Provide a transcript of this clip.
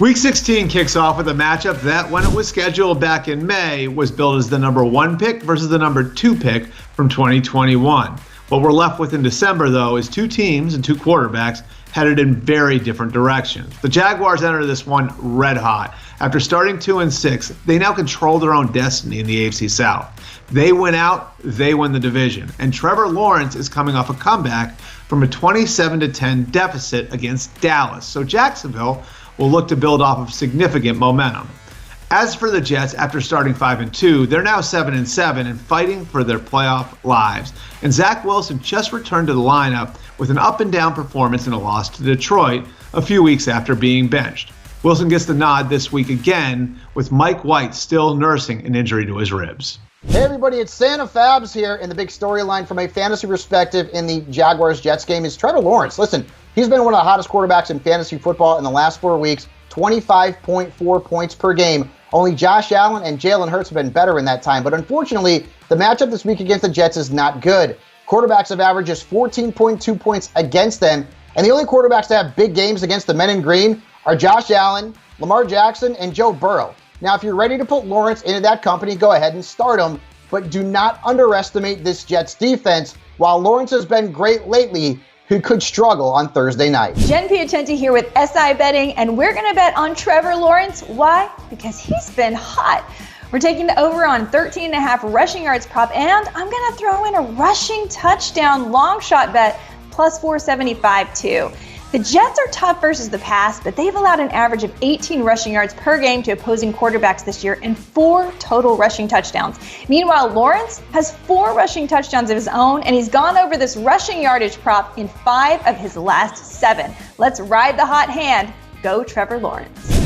Week 16 kicks off with a matchup that, when it was scheduled back in May, was billed as the number 1 pick versus the number 2 pick from 2021. What we're left with in December, though, is 2 teams and 2 quarterbacks headed in very different directions. The Jaguars enter this one red hot. After starting 2-6, they now control their own destiny in the AFC South. They win out, they win the division. And Trevor Lawrence is coming off a comeback from a 27-10 deficit against Dallas. So Jacksonville will look to build off of significant momentum. As for the Jets, after starting 5-2, they're now 7-7 and fighting for their playoff lives. And Zach Wilson just returned to the lineup with an up-and-down performance in a loss to Detroit a few weeks after being benched. Wilson gets the nod this week again, with Mike White still nursing an injury to his ribs. Hey everybody, it's Santa Fabs here, and the big storyline from a fantasy perspective in the Jaguars-Jets game is Trevor Lawrence. Listen, he's been one of the hottest quarterbacks in fantasy football in the last 4 weeks, 25.4 points per game. Only Josh Allen and Jalen Hurts have been better in that time, but unfortunately, the matchup this week against the Jets is not good. Quarterbacks have averaged just 14.2 points against them, and the only quarterbacks to have big games against the men in green are Josh Allen, Lamar Jackson, and Joe Burrow. Now, if you're ready to put Lawrence into that company, go ahead and start him, but do not underestimate this Jets defense. While Lawrence has been great lately, he could struggle on Thursday night. Jen Piacenti here with SI Betting, and we're going to bet on Trevor Lawrence. Why? Because he's been hot. We're taking the over on 13.5 rushing yards prop, and I'm going to throw in a rushing touchdown long shot bet, plus 475 too. The Jets are tough versus the pass, but they've allowed an average of 18 rushing yards per game to opposing quarterbacks this year and 4 total rushing touchdowns. Meanwhile, Lawrence has 4 rushing touchdowns of his own, and he's gone over this rushing yardage prop in 5 of his last 7. Let's ride the hot hand. Go Trevor Lawrence.